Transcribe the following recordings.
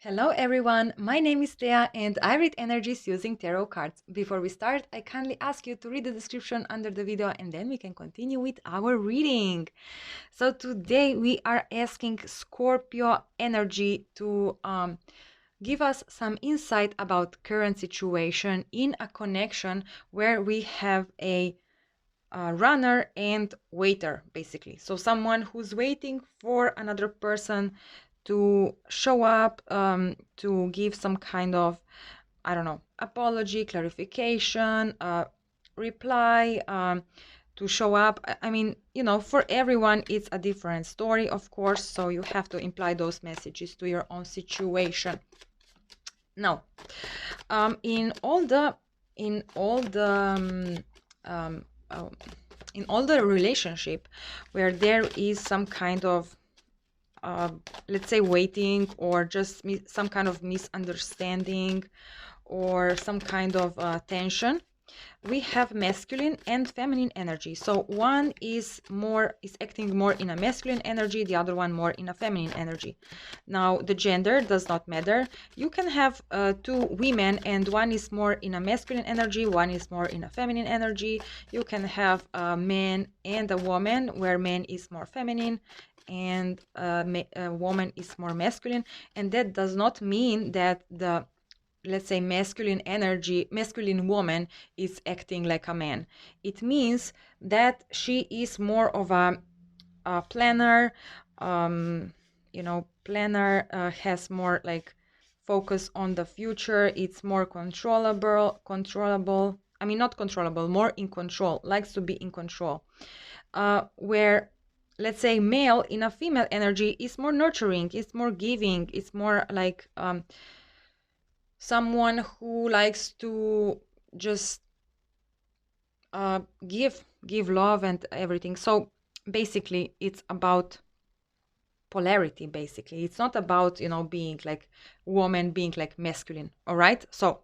Hello everyone, my name is Thea and I read energies using tarot cards. Before we start, I kindly ask you to read the description under the video and then we can continue with our reading. So today we are asking Scorpio energy to give us some insight about current situation in a connection where we have a runner and waiter, basically. So someone who's waiting for another person to show up, to give some kind of, I don't know, apology, clarification, reply, to show up. I mean, for everyone, it's a different story, of course. So you have to imply those messages to your own situation. Now, in all the in all the um, um, in all the relationship where there is some kind of let's say waiting or just some kind of misunderstanding or some kind of tension, we have masculine and feminine energy. So one is acting more in a masculine energy, the other one more in a feminine energy. Now the gender does not matter. You can have two women and one is more in a masculine energy, one is more in a feminine energy. You can have a man and a woman where man is more feminine and a woman is more masculine, and that does not mean that the, let's say, masculine woman is acting like a man. It means that she is more of a planner, has more like focus on the future. It's more controllable. I mean, not controllable, more in control, likes to be in control. Where, let's say, male in a female energy is more nurturing, it's more giving, it's more like someone who likes to just give love and everything. So basically it's about polarity. Basically it's not about being like woman, being like masculine. All right, so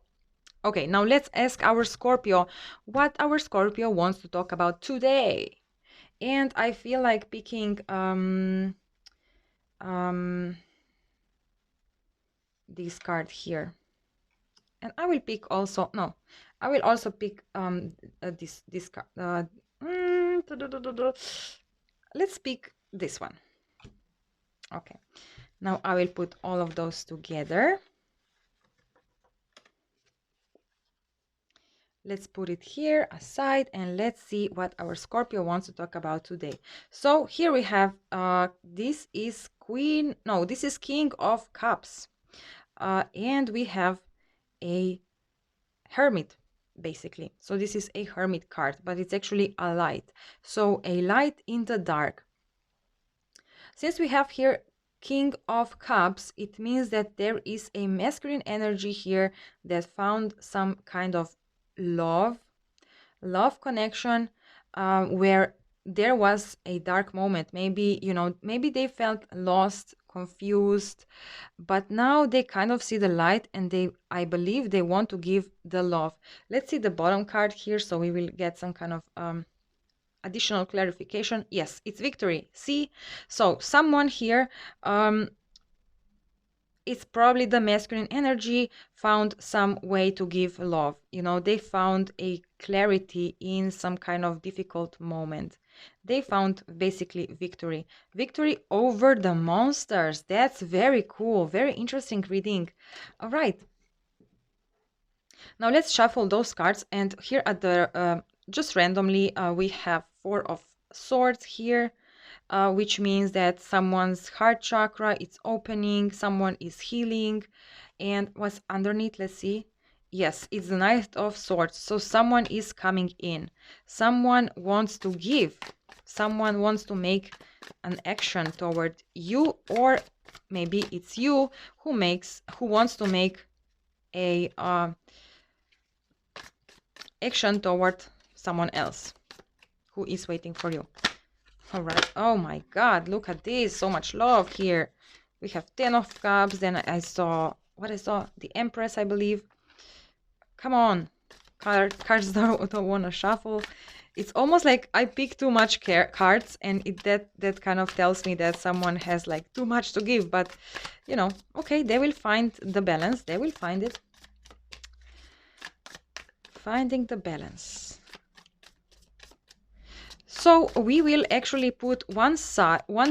okay, now let's ask our Scorpio what our Scorpio wants to talk about today. And I feel like picking this card here. And I will pick also, no, I will also pick this card. Let's pick this one. Okay, now I will put all of those together. Let's put it here aside and let's see what our Scorpio wants to talk about today. So here we have, this is King of Cups. And we have a Hermit, basically. So this is a Hermit card, but it's actually a light. So a light in the dark. Since we have here King of Cups, it means that there is a masculine energy here that found some kind of love connection, where there was a dark moment. Maybe maybe they felt lost, confused, but now they kind of see the light and I believe they want to give the love. Let's see the bottom card here so we will get some kind of additional clarification. Yes, it's victory. See, so someone here, it's probably the masculine energy, found some way to give love. They found a clarity in some kind of difficult moment. They found basically victory over the monsters. That's very cool, very interesting reading. All right, now let's shuffle those cards, and here at the just randomly we have Four of Swords here, which means that someone's heart chakra is opening, someone is healing. And what's underneath, let's see. Yes, it's the Knight of Swords. So someone is coming in, someone wants to give, someone wants to make an action toward you, or maybe it's you who wants to make a action toward someone else who is waiting for you. All right. Oh my God, look at this. So much love here. We have 10 of Cups. Then I saw the Empress, I believe. Come on. Cards don't want to shuffle. It's almost like I pick too much cards, and that kind of tells me that someone has like too much to give. But you know, okay, they will find the balance. They will find it. Finding the balance. So we will actually put one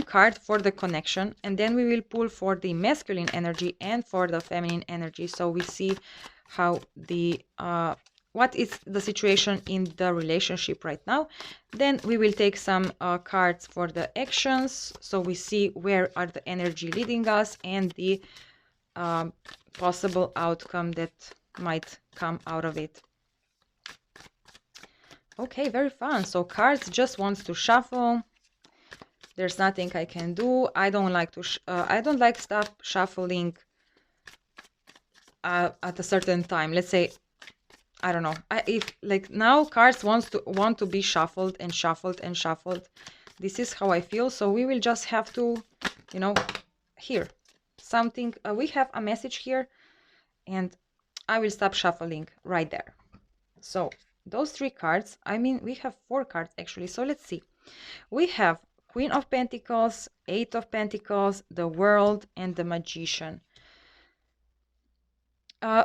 card for the connection, and then we will pull for the masculine energy and for the feminine energy. So we see how the what is the situation in the relationship right now. Then we will take some cards for the actions, so we see where are the energy leading us and the possible outcome that might come out of it. Okay, very fun. So cards just wants to shuffle. There's nothing I can do. I don't like to I don't like stop shuffling at a certain time. Let's say, I don't know. If like now cards want to be shuffled and shuffled and shuffled. This is how I feel. So we will just have to, you know, here something. We have a message here, and I will stop shuffling right there. So those 3 cards. I mean, we have 4 cards actually. So let's see. We have Queen of Pentacles, 8 of Pentacles, the World, and the Magician.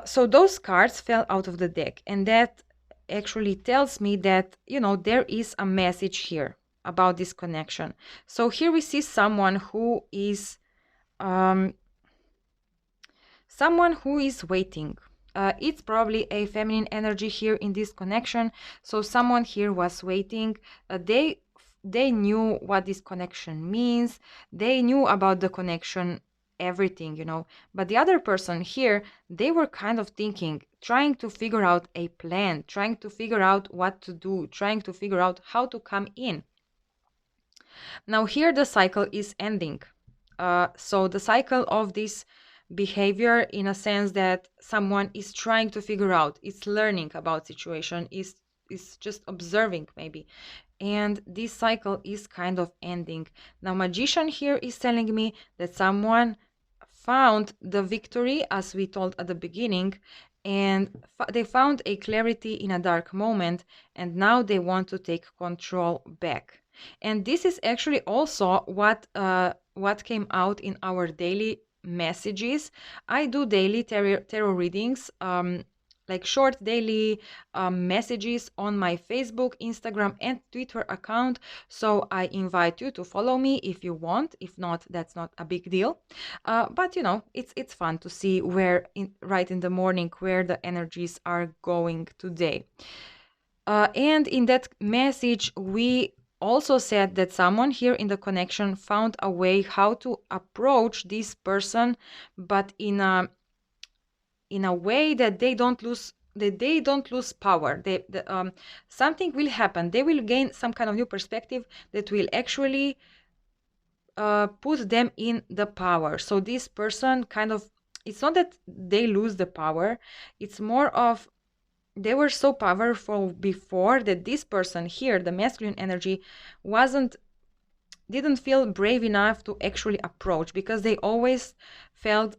So those cards fell out of the deck, and that actually tells me that, you know, there is a message here about this connection. So here we see someone who is waiting. It's probably a feminine energy here in this connection. So someone here was waiting. They knew what this connection means. They knew about the connection, everything, you know. But the other person here, they were kind of thinking, trying to figure out a plan, trying to figure out what to do, trying to figure out how to come in. Now here the cycle is ending. So the cycle of this behavior, in a sense that someone is trying to figure out, is learning about situation, is just observing maybe, and this cycle is kind of ending. Now Magician here is telling me that someone found the victory, as we told at the beginning, and they found a clarity in a dark moment, and now they want to take control back. And this is actually also what came out in our daily messages. I do daily tarot readings, like short daily messages on my Facebook, Instagram, and Twitter account. So I invite you to follow me if you want. If not, that's not a big deal. But you know, it's fun to see where right in the morning where the energies are going today. And in that message, we also said that someone here in the connection found a way how to approach this person, but in a way that they don't lose power. Something will happen. They will gain some kind of new perspective that will actually put them in the power. So this person kind of, it's not that they lose the power, it's more of they were so powerful before that this person here, the masculine energy, didn't feel brave enough to actually approach, because they always felt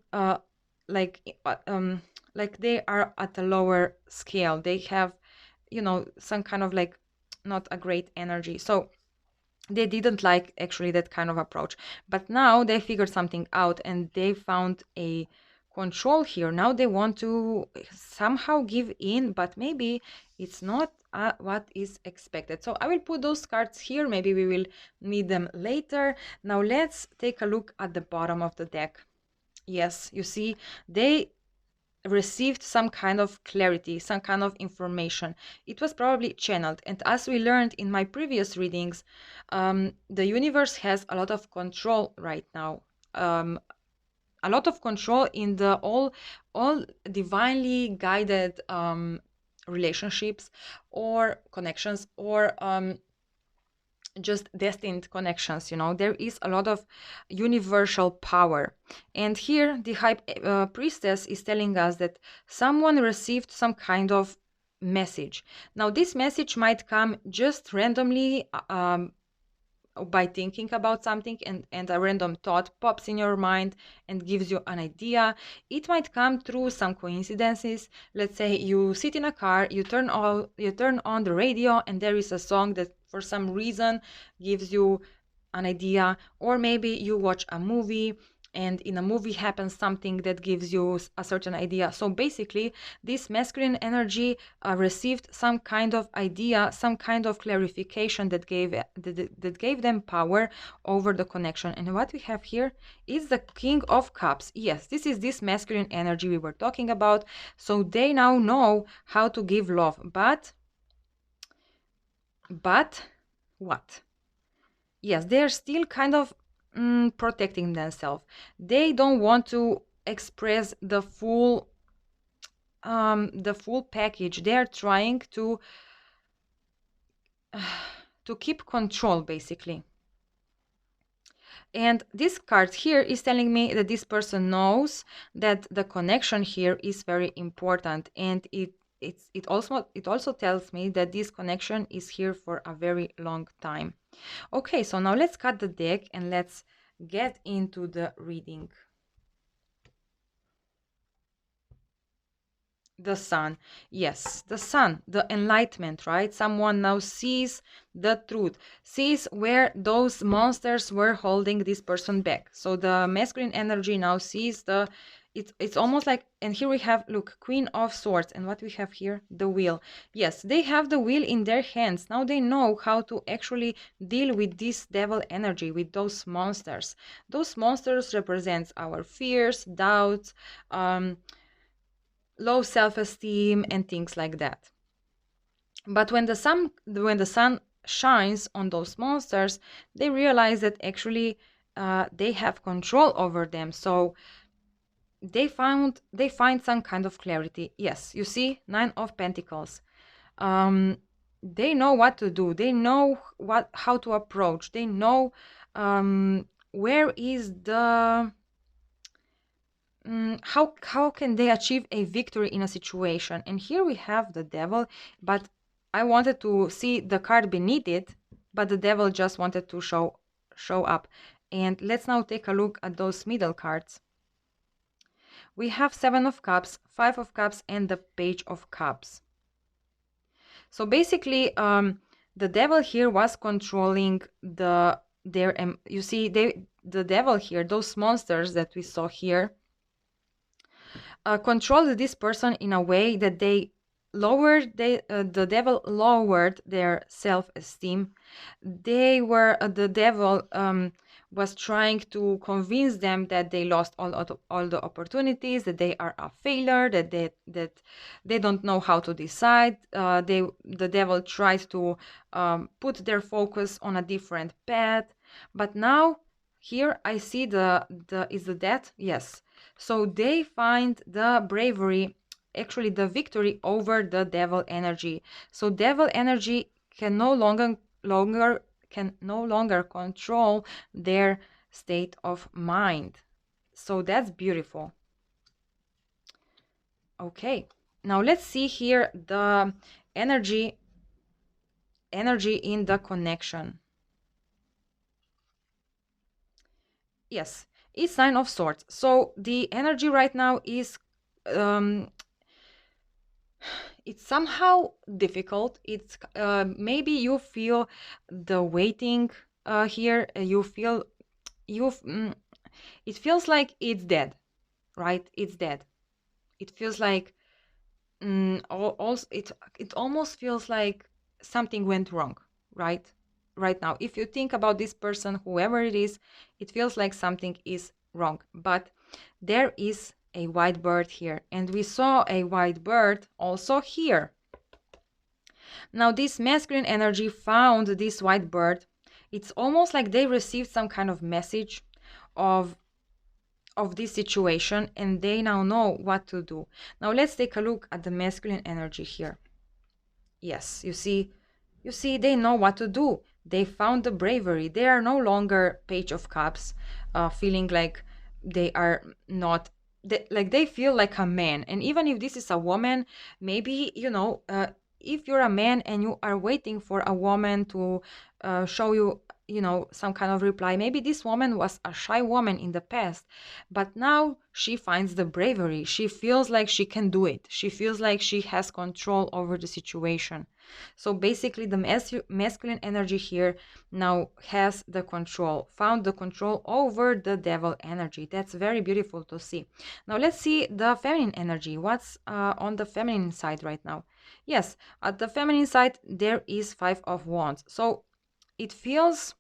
like they are at a lower scale. They have, you know, some kind of like not a great energy. So they didn't like actually that kind of approach. But now they figured something out and they found a control here. Now they want to somehow give in, but maybe it's not what is expected. So I will put those cards here. Maybe we will need them later. Now let's take a look at the bottom of the deck. Yes, you see, they received some kind of clarity, some kind of information. It was probably channeled. And as we learned in my previous readings, the universe has a lot of control right now. A lot of control in the all divinely guided relationships or connections, or just destined connections. You know, there is a lot of universal power. And here the high priestess is telling us that someone received some kind of message. Now this message might come just randomly by thinking about something, and a random thought pops in your mind and gives you an idea. It might come through some coincidences. Let's say you sit in a car, you turn on the radio, and there is a song that for some reason gives you an idea. Or maybe you watch a movie, and in a movie happens something that gives you a certain idea. So basically, this masculine energy received some kind of idea, some kind of clarification that gave them power over the connection. And what we have here is the King of Cups. Yes, this is this masculine energy we were talking about. So they now know how to give love, but what? Yes, they're still kind of protecting themselves. They don't want to express the full package. They're trying to keep control, basically. And this card here is telling me that this person knows that the connection here is very important, and it also tells me that this connection is here for a very long time. Okay, so now let's cut the deck and let's get into the reading. The sun. Yes, the sun, the enlightenment, right? Someone now sees the truth, sees where those monsters were holding this person back. So the masculine energy now sees it's almost like, and here we have, look, Queen of Swords, and what we have here, the wheel. Yes, they have the wheel in their hands. Now they know how to actually deal with this devil energy, with those monsters. Those monsters represent our fears, doubts, low self-esteem, and things like that. But when the sun shines on those monsters, they realize that actually they have control over them. So they find some kind of clarity. Yes, you see, Nine of Pentacles. They know what to do. They know how to approach. They know where is the how can they achieve a victory in a situation. And here we have the devil, but I wanted to see the card beneath it, but the devil just wanted to show up. And let's now take a look at those middle cards. We have Seven of Cups, Five of Cups, and the Page of Cups. So basically, the devil here was controlling you see, the devil here, those monsters that we saw here, controlled this person in a way that the devil lowered their self-esteem. The devil was trying to convince them that they lost all the opportunities, that they are a failure, that they don't know how to decide. The devil tried to put their focus on a different path. But now here I see is the death. Yes. So they find the bravery, actually the victory over the devil energy. So devil energy can no longer control their state of mind. So that's beautiful. Okay, now let's see here the energy in the connection. Yes, it's Nine of Swords. So the energy right now is it's somehow difficult. It's maybe you feel the waiting here. It feels like it's dead, right? It's dead. It feels like also it almost feels like something went wrong, right? Right now, if you think about this person, whoever it is, it feels like something is wrong. But there is a white bird here, and we saw a white bird also here. Now this masculine energy found this white bird. It's almost like they received some kind of message of this situation, and they now know what to do. Now let's take a look at the masculine energy here. Yes, you see they know what to do. They found the bravery. They are no longer Page of Cups, feeling like they are not, they feel like a man. And even if this is a woman, maybe, if you're a man and you are waiting for a woman to show you some kind of reply. Maybe this woman was a shy woman in the past, but now she finds the bravery. She feels like she can do it. She feels like she has control over the situation. So basically, the masculine energy here now has the control, found the control over the devil energy. That's very beautiful to see. Now let's see the feminine energy. What's on the feminine side right now? Yes, at the feminine side, there is Five of Wands. So it feels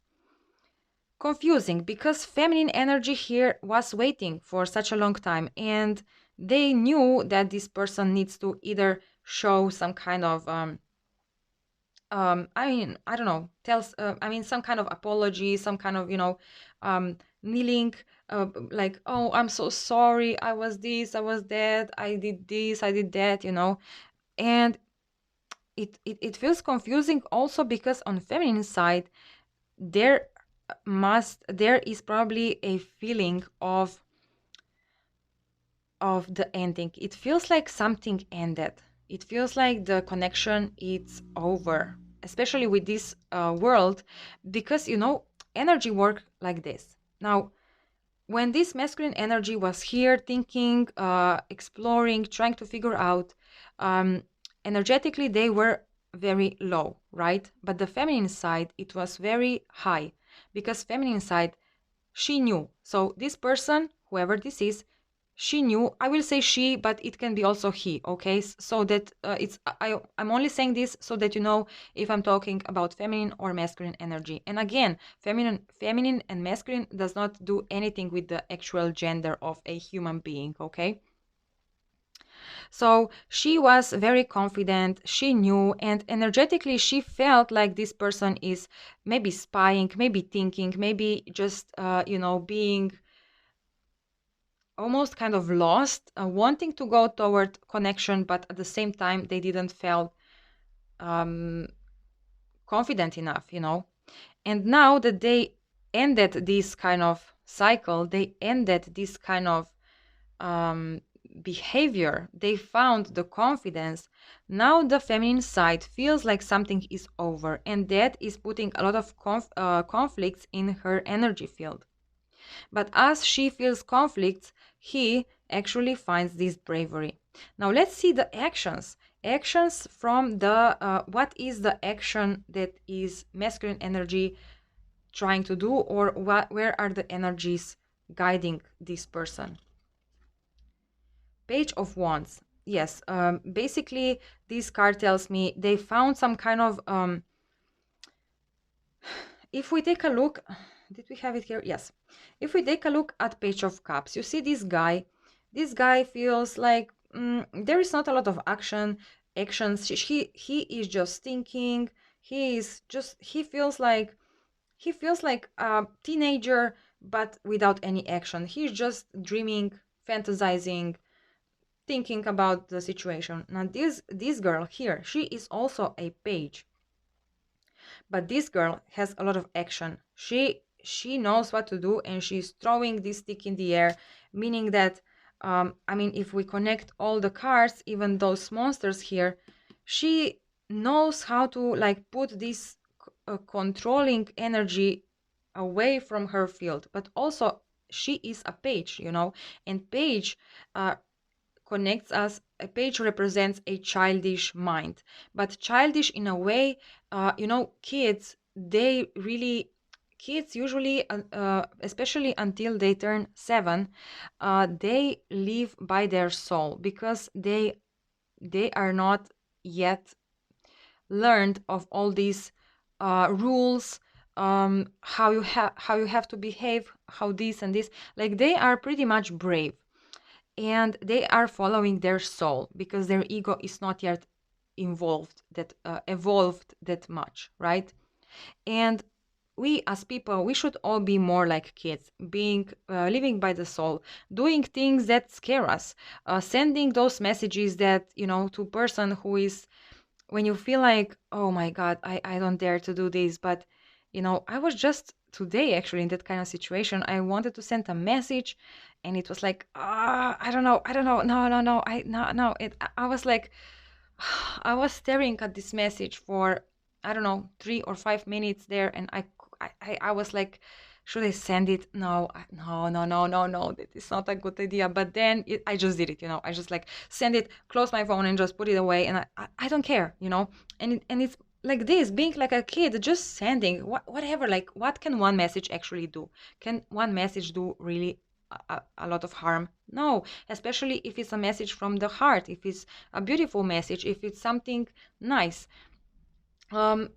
confusing because feminine energy here was waiting for such a long time, and they knew that this person needs to either show some kind of I don't know, tells some kind of apology, some kind of kneeling, like, oh, I'm so sorry, I was this, I was that, I did this, I did that, and it feels confusing also because on feminine side there there is probably a feeling of the ending. It feels like something ended. It feels like the connection is over, especially with this world, because energy work like this. Now, when this masculine energy was here, thinking, exploring, trying to figure out, um, energetically they were very low, right? But the feminine side, it was very high, because feminine side, she knew. So this person, whoever this is, she knew. I will say she, but it can be also he, okay? So that I'm only saying this so that you know if I'm talking about feminine or masculine energy. And again, feminine and masculine does not do anything with the actual gender of a human being, okay? So she was very confident, she knew, and energetically she felt like this person is maybe spying, maybe thinking, maybe just being almost kind of lost, wanting to go toward connection, but at the same time they didn't feel um, confident enough. And now that they ended this kind of cycle, they ended this kind of um, behavior, they found the confidence. Now the feminine side feels like something is over, and that is putting a lot of conflicts in her energy field. But as she feels conflicts, he actually finds this bravery. Now let's see the actions. Actions from the what is the action that is masculine energy trying to do, or where are the energies guiding this person? Page of Wands. Yes, basically this card tells me they found some kind of if we take a look, did we have it here? Yes. If we take a look at Page of Cups, you see this guy feels like there is not a lot of actions. He is just thinking. He feels like a teenager, but without any action. He's just dreaming, fantasizing, thinking about the situation. Now this girl here, she is also a page. But this girl has a lot of action. She knows what to do, and she's throwing this stick in the air, meaning that if we connect all the cards, even those monsters here, she knows how to like put this controlling energy away from her field. But also she is a page, and page connects us. A page represents a childish mind, but childish in a way, kids, kids usually, especially until they turn 7, they live by their soul, because they are not yet learned of all these rules, how you have to behave, how this and this, like they are pretty much brave, and they are following their soul because their ego is not yet evolved that much, right? And we as people, we should all be more like kids, being living by the soul, doing things that scare us, sending those messages that to person who is, when you feel like, oh my god, I don't dare to do this, but I was just today actually in that kind of situation. I wanted to send a message, and it was like, I don't know, no, no, I was like, I was staring at this message for, I don't know, 3 or 5 minutes there, and I was like, should I send it? No, no, no, no, no, no. That is not a good idea. But then I just did it, you know. I just like send it, close my phone, and just put it away. And I don't care, you know. And it's like this, being like a kid, just sending whatever. Like, what can one message actually do? Can one message do really a lot of harm? No, especially if it's a message from the heart, if it's a beautiful message, if it's something nice. Um,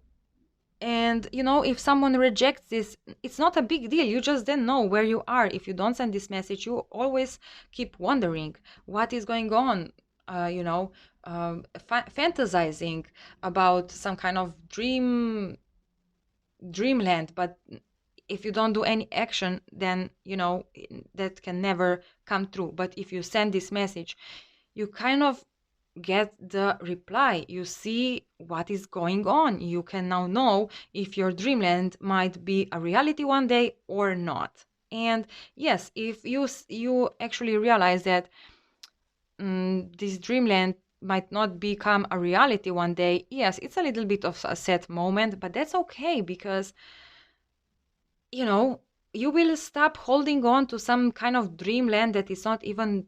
and you know, if someone rejects this, it's not a big deal. You just then know where you are. If you don't send this message, you always keep wondering what is going on, you know, fantasizing about some kind of dreamland. But if you don't do any action, then you know that can never come true. But if you send this message, you kind of get the reply. You see what is going on. You can now know if your dreamland might be a reality one day or not. And yes, if you actually realize that this dreamland might not become a reality one day, yes, it's a little bit of a sad moment, but that's okay, because you know, you will stop holding on to some kind of dreamland that is not even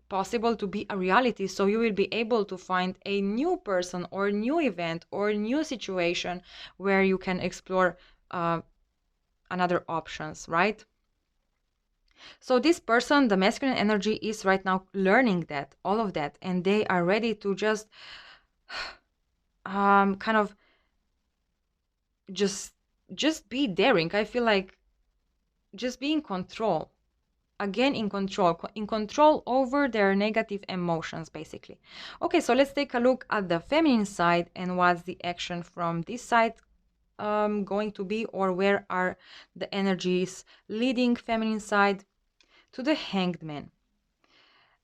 possible to be a reality. So you will be able to find a new person or new event or new situation where you can explore another options, right? So this person, the masculine energy, is right now learning that, all of that, and they are ready to just kind of just be daring. I feel like just be in control, again in control over their negative emotions, basically. Okay, so let's take a look at the feminine side and what's the action from this side going to be, or where are the energies leading feminine side. To the Hanged Man.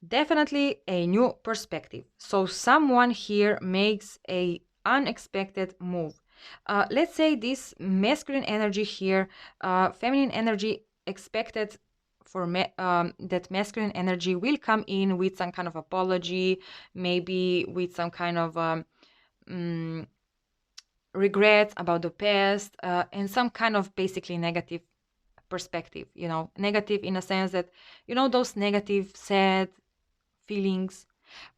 Definitely a new perspective. So someone here makes a unexpected move. Let's say this masculine energy here, feminine energy expected for that masculine energy will come in with some kind of apology, maybe with some kind of regrets about the past, and some kind of basically negative perspective, you know, negative in a sense that, you know, those negative, sad feelings.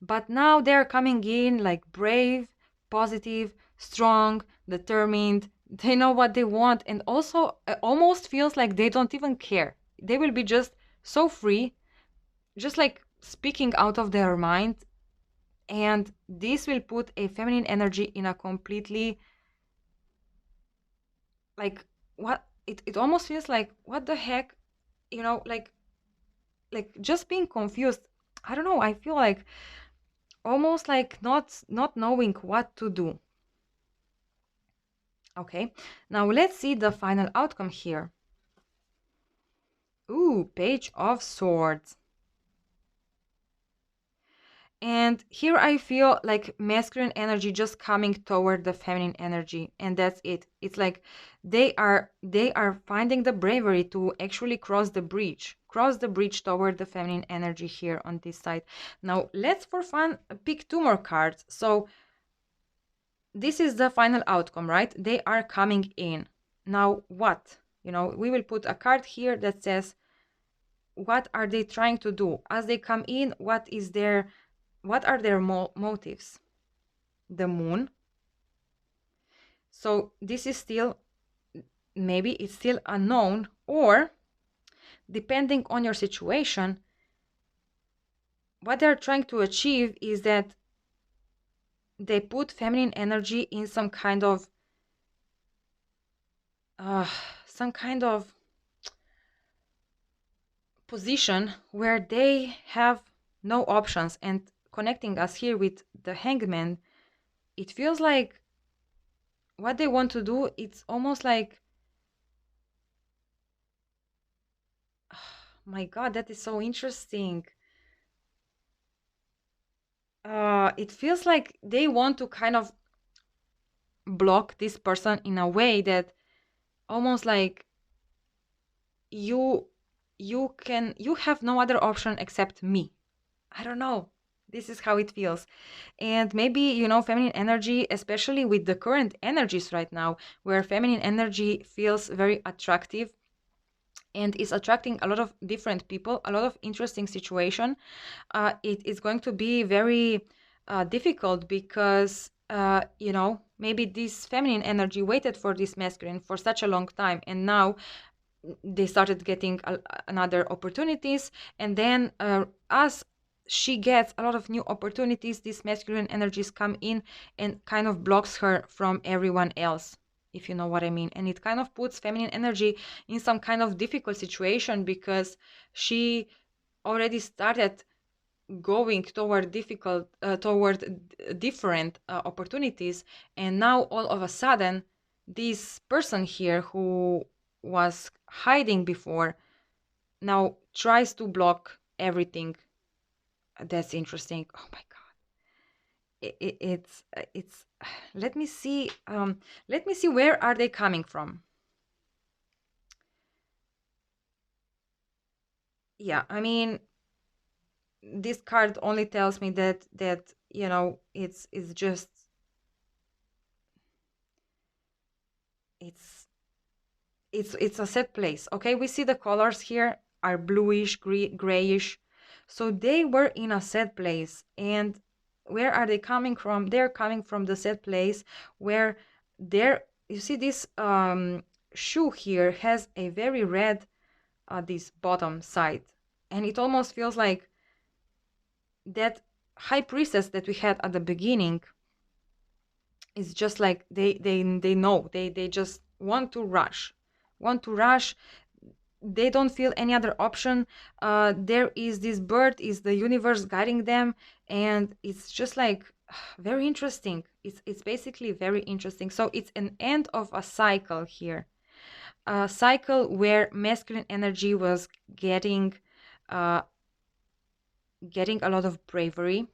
But now they're coming in like brave, positive, strong, determined. They know what they want, and also almost feels like they don't even care. They will be just so free, just like speaking out of their mind. And this will put a feminine energy in a completely, like, what it almost feels like, what the heck, you know, like just being confused. I don't know, I feel like almost like not knowing what to do. Okay, now let's see the final outcome here. Ooh, Page of Swords. And here I feel like masculine energy just coming toward the feminine energy, and that's it. It's like they are finding the bravery to actually cross the bridge toward the feminine energy here on this side. Now let's for fun pick two more cards. So this is the final outcome, right? They are coming in. Now what? You know, we will put a card here that says, what are they trying to do? As they come in, what are their motives? The Moon. So this is still, maybe it's still unknown, or depending on your situation, what they're trying to achieve is that they put feminine energy in some kind of position where they have no options. And connecting us here with the Hangman, it feels like what they want to do, it's almost like, oh my god, that is so interesting. It feels like they want to kind of block this person in a way that almost like you have no other option except me. I don't know. This is how it feels. And maybe, feminine energy, especially with the current energies right now, where feminine energy feels very attractive and is attracting a lot of different people, a lot of interesting situation. It is going to be very difficult because, maybe this feminine energy waited for this masculine for such a long time, and now they started getting another opportunities, and then as she gets a lot of new opportunities, these masculine energies come in and kind of blocks her from everyone else, if you know what I mean. And it kind of puts feminine energy in some kind of difficult situation because she already started going toward different opportunities, and now all of a sudden this person here who was hiding before now tries to block everything. That's interesting. Oh my god. It's let me see, where are they coming from. Yeah, I mean, this card only tells me that it's just it's it's a set place. Okay, we see the colors here are bluish, grayish, so they were in a set place. And where are they coming from? They're coming from the set place where there, you see this shoe here has a very red this bottom side, and it almost feels like that high priestess that we had at the beginning is just like they know, they just want to rush. They don't feel any other option. There is this bird, is the universe guiding them, and it's just like very interesting. It's basically very interesting. So it's an end of a cycle here, a cycle where masculine energy was uh, getting a lot of bravery.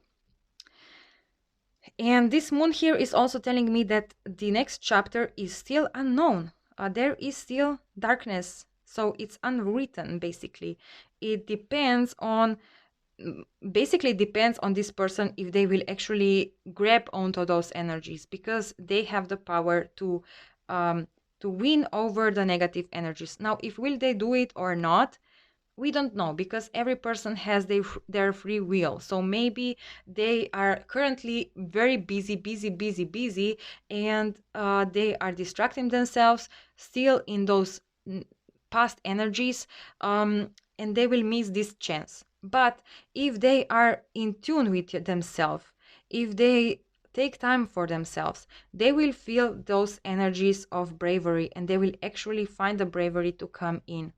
And this moon here is also telling me that the next chapter is still unknown. There is still darkness, so it's unwritten, basically. It depends on, basically depends on this person if they will actually grab onto those energies, because they have the power to win over the negative energies. Now, if will they do it or not, we don't know, because every person has their free will. So maybe they are currently very busy, and they are distracting themselves still in those past energies, and they will miss this chance. But if they are in tune with themselves, if they take time for themselves, they will feel those energies of bravery, and they will actually find the bravery to come in.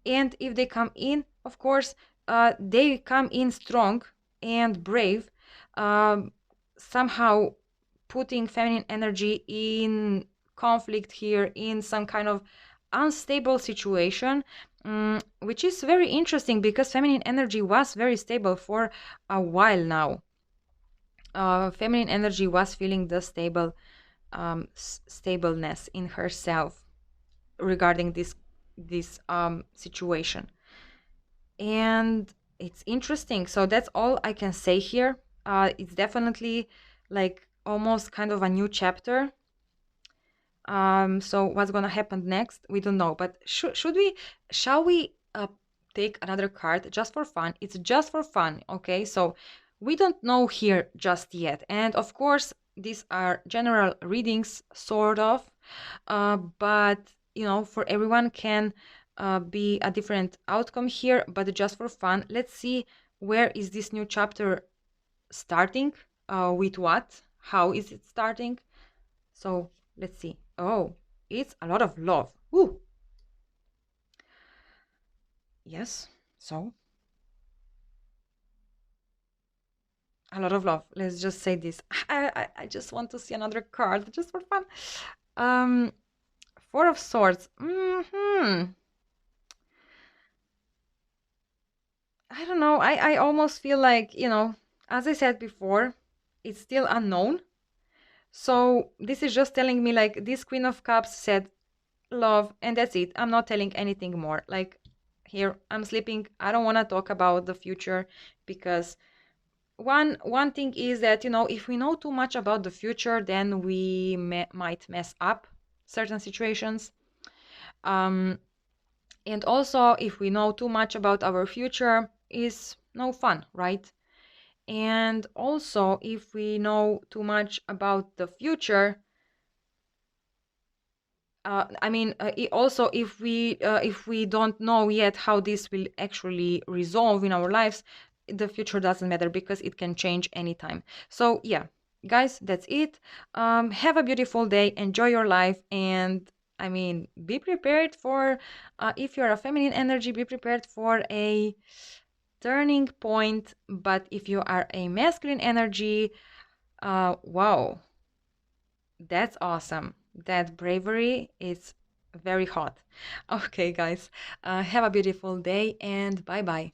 And if they come in, of course, they come in strong and brave, um, somehow putting feminine energy in conflict here, in some kind of unstable situation, which is very interesting because feminine energy was very stable for a while now. Feminine energy was feeling the stableness in herself regarding this situation. And it's interesting. So that's all I can say here. It's definitely like almost kind of a new chapter. So what's gonna happen next, we don't know. But shall we take another card just for fun? It's just for fun, okay? So we don't know here just yet. And of course, these are general readings, sort of, but for everyone can be a different outcome here. But just for fun, let's see where is this new chapter starting, with what, how is it starting. So let's see. Oh, it's a lot of love. Ooh. Yes. So a lot of love. Let's just say this. I just want to see another card just for fun. Four of Swords. I don't know. I almost feel like, as I said before, it's still unknown. So this is just telling me like this Queen of Cups said love, and that's it. I'm not telling anything more. Like, here, I'm sleeping. I don't want to talk about the future because one thing is that, you know, if we know too much about the future, then we might mess up certain situations. Um, and also, if we know too much about our future, is no fun, right? And also, if we know too much about the future, also, if we don't know yet how this will actually resolve in our lives, the future doesn't matter because it can change anytime. So yeah, guys, that's it. Have a beautiful day, enjoy your life, and be prepared for, if you're a feminine energy, be prepared for a turning point. But if you are a masculine energy, wow, that's awesome. That bravery is very hot. Okay, guys, have a beautiful day and bye bye.